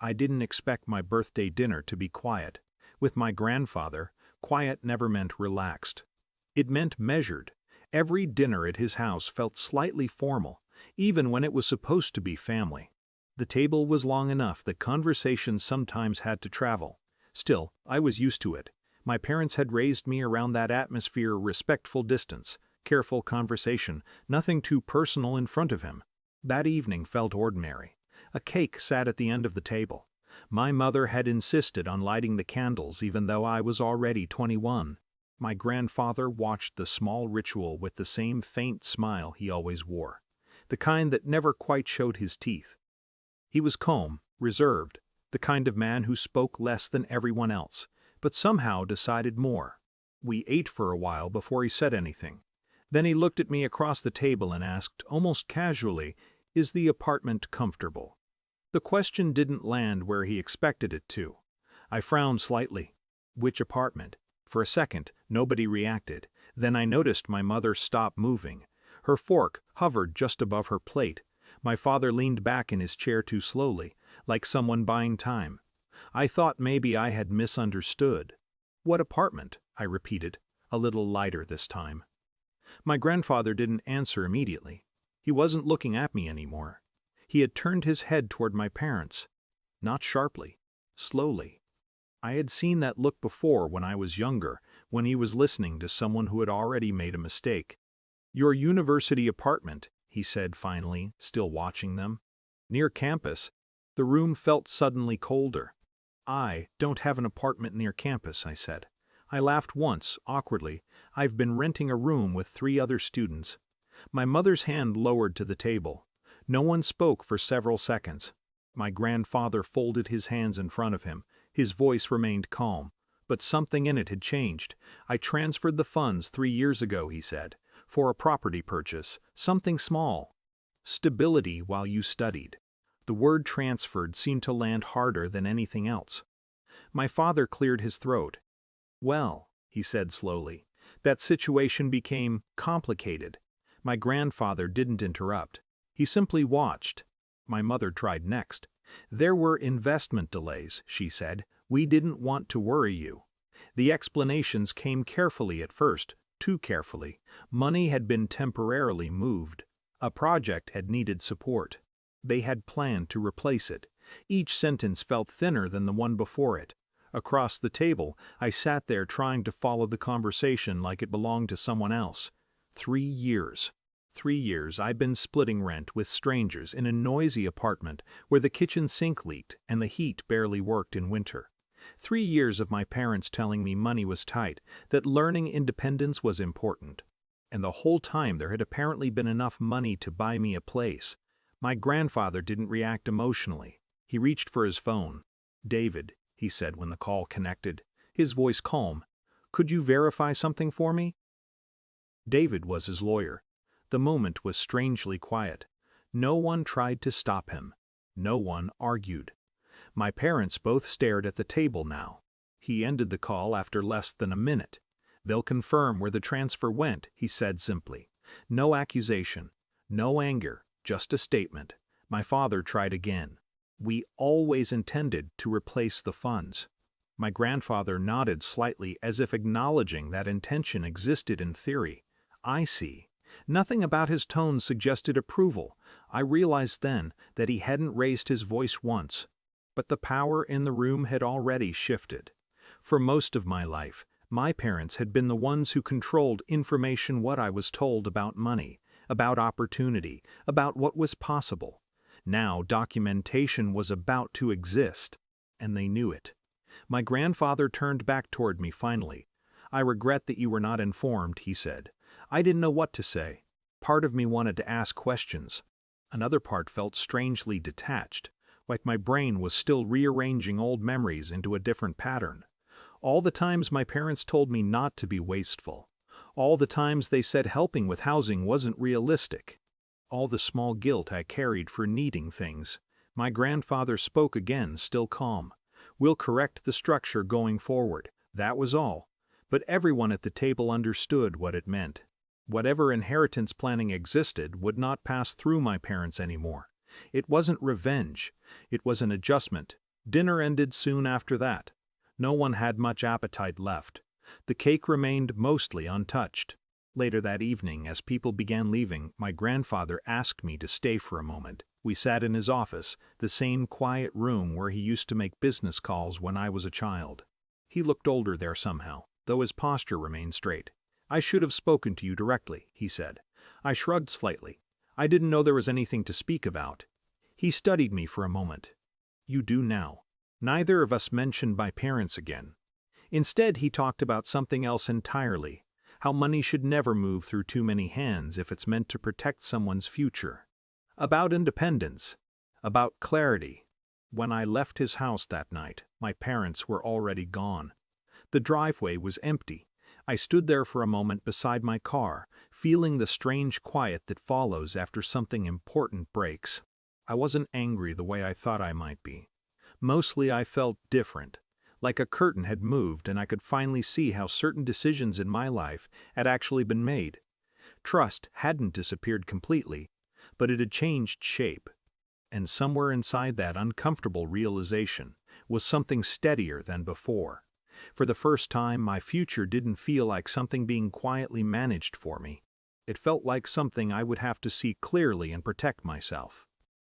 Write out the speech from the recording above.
I didn't expect my birthday dinner to be quiet. With my grandfather, quiet never meant relaxed. It meant measured. Every dinner at his house felt slightly formal, even when it was supposed to be family. The table was long enough that conversation sometimes had to travel. Still, I was used to it. My parents had raised me around that atmosphere: respectful distance, careful conversation, nothing too personal in front of him. That evening felt ordinary. A cake sat at the end of the table. My mother had insisted on lighting the candles even though I was already 21. My grandfather watched the small ritual with the same faint smile he always wore, the kind that never quite showed his teeth. He was calm, reserved, the kind of man who spoke less than everyone else, but somehow decided more. We ate for a while before he said anything. Then he looked at me across the table and asked, almost casually, "Is the apartment comfortable?" The question didn't land where he expected it to. I frowned slightly. Which apartment? For a second, nobody reacted. Then I noticed my mother stop moving. Her fork hovered just above her plate. My father leaned back in his chair too slowly, like someone buying time. I thought maybe I had misunderstood. "What apartment?" I repeated, a little lighter this time. My grandfather didn't answer immediately. He wasn't looking at me anymore. He had turned his head toward my parents. Not sharply, slowly. I had seen that look before when I was younger, when he was listening to someone who had already made a mistake. "Your university apartment," he said finally, still watching them. "Near campus." The room felt suddenly colder. "I don't have an apartment near campus," I said. I laughed once, awkwardly. "I've been renting a room with 3 other students." My mother's hand lowered to the table. No one spoke for several seconds. My grandfather folded his hands in front of him. His voice remained calm, but something in it had changed. "I transferred the funds 3 years ago," he said, "for a property purchase, something small. Stability while you studied." The word transferred seemed to land harder than anything else. My father cleared his throat. "Well," he said slowly, "that situation became complicated." My grandfather didn't interrupt. He simply watched. My mother tried next. "There were investment delays," she said. "We didn't want to worry you." The explanations came carefully at first, too carefully. Money had been temporarily moved. A project had needed support. They had planned to replace it. Each sentence felt thinner than the one before it. Across the table, I sat there trying to follow the conversation like it belonged to someone else. 3 years. 3 years I'd been splitting rent with strangers in a noisy apartment where the kitchen sink leaked and the heat barely worked in winter. 3 years of my parents telling me money was tight, that learning independence was important. And the whole time there had apparently been enough money to buy me a place. My grandfather didn't react emotionally. He reached for his phone. "David," he said when the call connected, his voice calm, "could you verify something for me?" David was his lawyer. The moment was strangely quiet. No one tried to stop him. No one argued. My parents both stared at the table now. He ended the call after less than a minute. "They'll confirm where the transfer went," he said simply. No accusation, no anger, just a statement. My father tried again. "We always intended to replace the funds." My grandfather nodded slightly as if acknowledging that intention existed in theory. "I see." Nothing about his tone suggested approval. I realized then that he hadn't raised his voice once. But the power in the room had already shifted. For most of my life, my parents had been the ones who controlled information, what I was told about money, about opportunity, about what was possible. Now documentation was about to exist, and they knew it. My grandfather turned back toward me finally. "I regret that you were not informed," he said. I didn't know what to say. Part of me wanted to ask questions. Another part felt strangely detached, like my brain was still rearranging old memories into a different pattern. All the times my parents told me not to be wasteful. All the times they said helping with housing wasn't realistic. All the small guilt I carried for needing things. My grandfather spoke again, still calm. "We'll correct the structure going forward." That was all. But everyone at the table understood what it meant. Whatever inheritance planning existed would not pass through my parents anymore. It wasn't revenge. It was an adjustment, Dinner ended soon after that. No one had much appetite left. The cake remained mostly untouched. Later that evening, as people began leaving, my grandfather asked me to stay for a moment. We sat in his office, the same quiet room where he used to make business calls when I was a child. He looked older there somehow, though his posture remained straight. "I should have spoken to you directly," he said. I shrugged slightly. I didn't know there was anything to speak about. He studied me for a moment. "You do now." Neither of us mentioned my parents again. Instead, he talked about something else entirely, how money should never move through too many hands if it's meant to protect someone's future. About independence. About clarity. When I left his house that night, my parents were already gone. The driveway was empty. I stood there for a moment beside my car, feeling the strange quiet that follows after something important breaks. I wasn't angry the way I thought I might be. Mostly I felt different, like a curtain had moved and I could finally see how certain decisions in my life had actually been made. Trust hadn't disappeared completely, but it had changed shape. And somewhere inside that uncomfortable realization was something steadier than before. For the first time, my future didn't feel like something being quietly managed for me. It felt like something I would have to see clearly and protect myself.